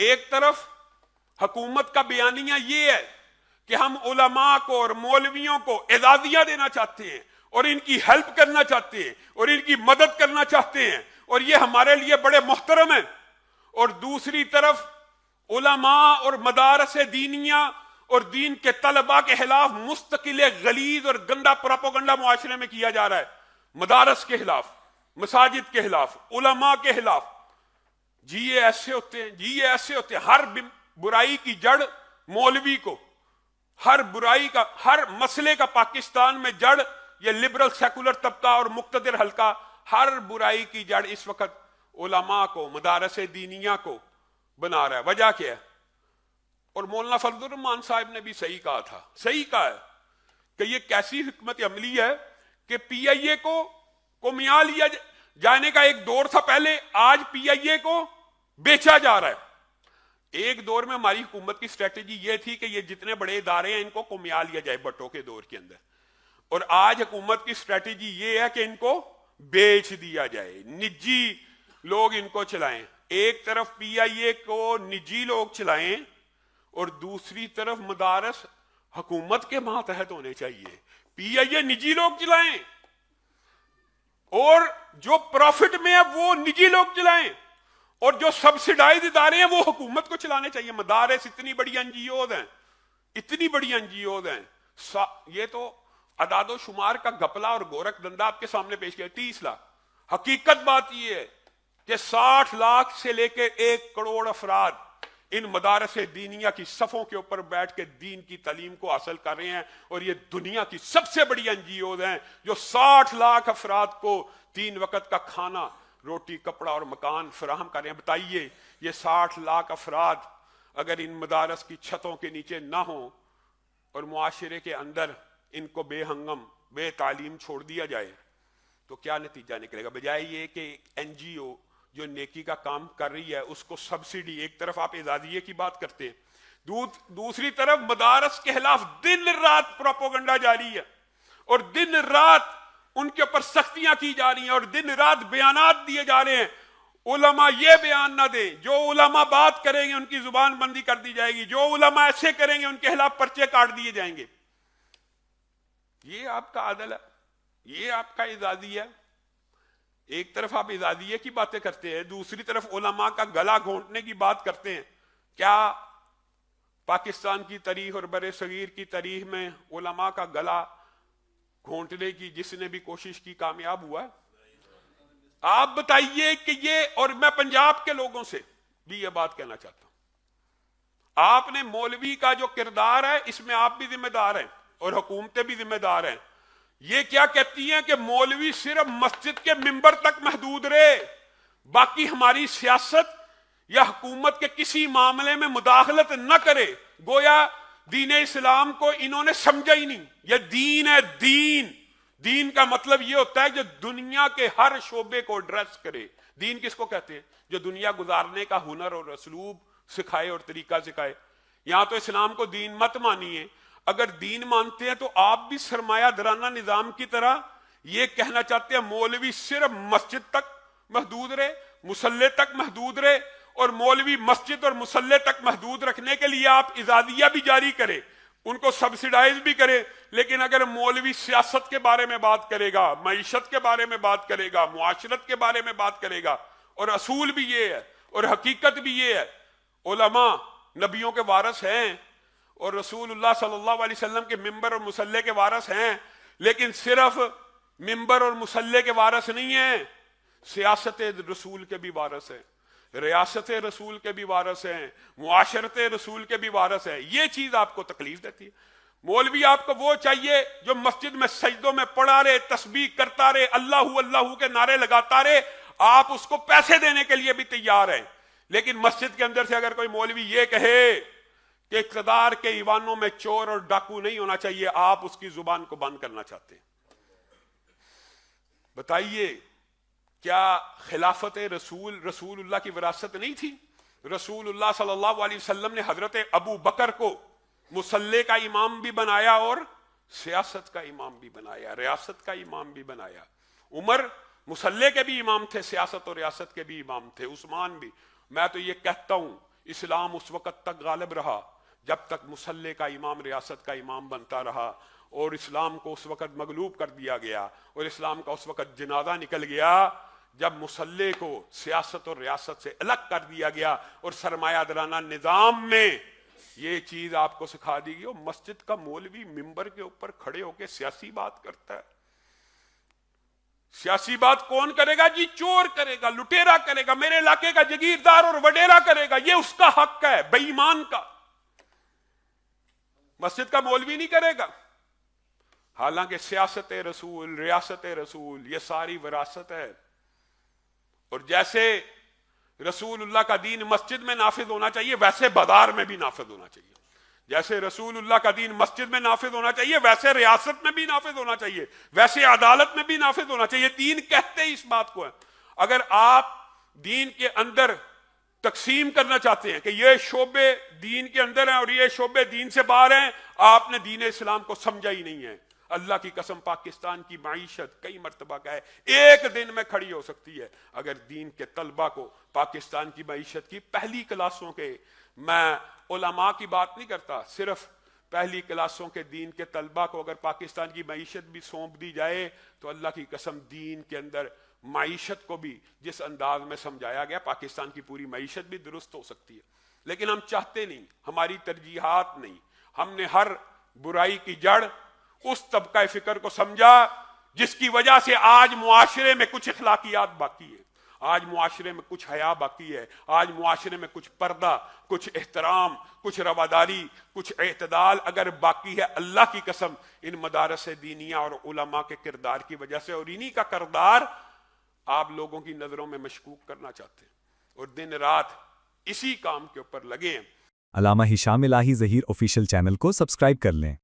ایک طرف حکومت کا بیانیہ یہ ہے کہ ہم علماء کو اور مولویوں کو اعزازیہ دینا چاہتے ہیں اور ان کی ہیلپ کرنا چاہتے ہیں اور ان کی مدد کرنا چاہتے ہیں اور یہ ہمارے لیے بڑے محترم ہیں، اور دوسری طرف علماء اور مدارس دینیہ اور دین کے طلباء کے خلاف مستقل غلیظ اور گندا پروپیگنڈا معاشرے میں کیا جا رہا ہے، مدارس کے خلاف، مساجد کے خلاف، علماء کے خلاف۔ جی یہ ایسے ہوتے ہیں، جی یہ ایسے ہوتے ہیں۔ ہر برائی کی جڑ مولوی کو، ہر برائی کا، ہر مسئلے کا پاکستان میں جڑ یہ لبرل سیکولر طبقہ اور مقتدر حلقہ، ہر برائی کی جڑ اس وقت علماء کو، مدارس دینیہ کو بنا رہا ہے۔ وجہ کیا ہے؟ اور مولانا فضل الرحمان صاحب نے بھی صحیح کہا تھا، صحیح کہا ہے کہ یہ کیسی حکمت عملی ہے کہ پی آئی اے کو میاں لیا جانے کا ایک دور تھا پہلے، آج پی آئی اے کو بیچا جا رہا ہے۔ ایک دور میں ہماری حکومت کی اسٹریٹجی یہ تھی کہ یہ جتنے بڑے ادارے ہیں ان کو کمیا لیا جائے بٹوں کے دور کے اندر، اور آج حکومت کی اسٹریٹجی یہ ہے کہ ان کو بیچ دیا جائے، نجی لوگ ان کو چلائیں۔ ایک طرف پی آئی اے کو نجی لوگ چلائیں اور دوسری طرف مدارس حکومت کے ماتحت ہونے چاہیے۔ پی آئی اے نجی لوگ چلائیں اور جو پروفٹ میں ہے وہ نجی لوگ چلائیں، اور جو سبسڈائز ادارے ہیں وہ حکومت کو چلانے چاہیے۔ مدارس اتنی بڑی این جی اوز ہیں، اتنی بڑی این جی اوز ہیں، یہ تو اعداد و شمار کا گپلا اور گورکھ دندا آپ کے سامنے پیش کیا، 30 لاکھ۔ حقیقت بات یہ ہے کہ 60 لاکھ سے لے کے 1 کروڑ افراد ان مدارس دینیہ کی صفوں کے اوپر بیٹھ کے دین کی تعلیم کو حاصل کر رہے ہیں، اور یہ دنیا کی سب سے بڑی این جی اوز ہیں جو 60 لاکھ افراد کو 3 وقت کا کھانا، روٹی، کپڑا اور مکان فراہم کر رہے ہیں۔ بتائیے یہ 60 لاکھ افراد اگر ان مدارس کی چھتوں کے نیچے نہ ہوں اور معاشرے کے اندر ان کو بے ہنگم، بے تعلیم چھوڑ دیا جائے تو کیا نتیجہ نکلے گا؟ بجائے یہ کہ این جی او جو نیکی کا کام کر رہی ہے اس کو سبسڈی، ایک طرف آپ اعزازیے کی بات کرتے ہیں، دوسری طرف مدارس کے خلاف دن رات پروپیگنڈا جاری ہے، اور دن رات ان کے اوپر سختیاں کی جا رہی ہیں، اور دن رات بیانات دیے جا رہے ہیں۔ علماء یہ بیان نہ دیں، جو علماء بات کریں گے ان کی زبان بندی کر دی جائے گی، جو علماء ایسے کریں گے ان کے خلاف پرچے کاٹ دیے جائیں گے۔ یہ آپ کا عدل ہے، یہ آپ کا اعزازیہ ہے۔ ایک طرف آپ اعزازیے کی باتیں کرتے ہیں، دوسری طرف علماء کا گلا گھونٹنے کی بات کرتے ہیں۔ کیا پاکستان کی تاریخ اور بر صغیر کی تاریخ میں علماء کا گلا گھونٹنے کی جس نے بھی کوشش کی کامیاب ہوا ہے؟ آپ بتائیے کہ یہ، اور میں پنجاب کے لوگوں سے بھی یہ بات کہنا چاہتا ہوں، آپ نے مولوی کا جو کردار ہے اس میں آپ بھی ذمہ دار ہیں اور حکومتیں بھی ذمہ دار ہیں۔ یہ کیا کہتی ہیں کہ مولوی صرف مسجد کے ممبر تک محدود رہے، باقی ہماری سیاست یا حکومت کے کسی معاملے میں مداخلت نہ کرے۔ گویا دین اسلام کو انہوں نے سمجھا ہی نہیں۔ یہ دین ہے، دین، دین کا مطلب یہ ہوتا ہے جو دنیا کے ہر شعبے کو ایڈریس کرے۔ دین کس کو کہتے ہیں؟ جو دنیا گزارنے کا ہنر اور اسلوب سکھائے اور طریقہ سکھائے۔ یہاں تو اسلام کو دین مت مانیے، اگر دین مانتے ہیں تو آپ بھی سرمایہ درانہ نظام کی طرح یہ کہنا چاہتے ہیں مولوی صرف مسجد تک محدود رہے، مصلی تک محدود رہے، اور مولوی مسجد اور مصلی تک محدود رکھنے کے لیے آپ اعزازیہ بھی جاری کرے، ان کو سبسڈائز بھی کرے۔ لیکن اگر مولوی سیاست کے بارے میں بات کرے گا، معیشت کے بارے میں بات کرے گا، معاشرت کے بارے میں بات کرے گا، اور اصول بھی یہ ہے اور حقیقت بھی یہ ہے، علماء نبیوں کے وارث ہیں اور رسول اللہ صلی اللہ علیہ وسلم کے ممبر اور مصلی کے وارث ہیں، لیکن صرف ممبر اور مصلی کے وارث نہیں ہیں، سیاست رسول کے بھی وارث ہیں، ریاست رسول کے بھی وارث ہیں، معاشرت رسول کے بھی وارث ہیں۔ یہ چیز آپ کو تکلیف دیتی ہے۔ مولوی آپ کو وہ چاہیے جو مسجد میں سجدوں میں پڑا رہے، تسبیح کرتا رہے، اللہ اللہ کے نعرے لگاتا رہے، آپ اس کو پیسے دینے کے لیے بھی تیار ہیں۔ لیکن مسجد کے اندر سے اگر کوئی مولوی یہ کہے کہ اقتدار کے ایوانوں میں چور اور ڈاکو نہیں ہونا چاہیے، آپ اس کی زبان کو بند کرنا چاہتے ہیں۔ بتائیے کیا خلافت رسول اللہ کی وراثت نہیں تھی؟ رسول اللہ صلی اللہ علیہ وسلم نے حضرت ابو بکر کو مصلی کا امام بھی بنایا اور سیاست کا امام بھی بنایا، ریاست کا امام بھی بنایا۔ عمر مصلی کے بھی امام تھے، سیاست اور ریاست کے بھی امام تھے، عثمان بھی۔ میں تو یہ کہتا ہوں اسلام اس وقت تک غالب رہا جب تک مسلح کا امام ریاست کا امام بنتا رہا، اور اسلام کو اس وقت مغلوب کر دیا گیا، اور اسلام کا اس وقت جنازہ نکل گیا جب مسلح کو سیاست اور ریاست سے الگ کر دیا گیا، اور سرمایہ دارانہ نظام میں یہ چیز آپ کو سکھا دی گئی۔ اور مسجد کا مولوی ممبر کے اوپر کھڑے ہو کے سیاسی بات کرتا ہے۔ سیاسی بات کون کرے گا جی؟ چور کرے گا، لٹیرا کرے گا، میرے علاقے کا جگیردار اور وڈیرا کرے گا، یہ اس کا حق ہے، بے ایمان کا۔ مسجد کا مولوی نہیں کرے گا۔ حالانکہ سیاست رسول، ریاست رسول، یہ ساری وراثت ہے۔ اور جیسے رسول اللہ کا دین مسجد میں نافذ ہونا چاہیے، ویسے بازار میں بھی نافذ ہونا چاہیے۔ جیسے رسول اللہ کا دین مسجد میں نافذ ہونا چاہیے، ویسے ریاست میں بھی نافذ ہونا چاہیے، ویسے عدالت میں بھی نافذ ہونا چاہیے۔ دین کہتے ہی اس بات کو ہے۔ اگر آپ دین کے اندر تقسیم کرنا چاہتے ہیں کہ یہ شعبے دین کے اندر ہیں اور یہ شعبے دین سے باہر ہیں، آپ نے دین اسلام کو سمجھا ہی نہیں ہے۔ اللہ کی قسم، پاکستان کی معیشت کئی مرتبہ کا ہے، ایک دن میں کھڑی ہو سکتی ہے اگر دین کے طلبہ کو پاکستان کی معیشت کی پہلی کلاسوں کے، میں علماء کی بات نہیں کرتا، صرف پہلی کلاسوں کے دین کے طلبہ کو اگر پاکستان کی معیشت بھی سونپ دی جائے تو اللہ کی قسم دین کے اندر معیشت کو بھی جس انداز میں سمجھایا گیا پاکستان کی پوری معیشت بھی درست ہو سکتی ہے۔ لیکن ہم چاہتے نہیں، ہماری ترجیحات نہیں۔ ہم نے ہر برائی کی جڑ اس طبقہ فکر کو سمجھا جس کی وجہ سے آج معاشرے میں کچھ اخلاقیات باقی ہے، آج معاشرے میں کچھ حیا باقی ہے، آج معاشرے میں کچھ پردہ، کچھ احترام، کچھ رواداری، کچھ اعتدال اگر باقی ہے، اللہ کی قسم ان مدارس دینیہ اور علماء کے کردار کی وجہ سے، اور انہی کا کردار آپ لوگوں کی نظروں میں مشکوک کرنا چاہتے ہیں اور دن رات اسی کام کے اوپر لگے ہیں۔ علامہ ہشام الہی ظہیر آفیشیل چینل کو سبسکرائب کر لیں۔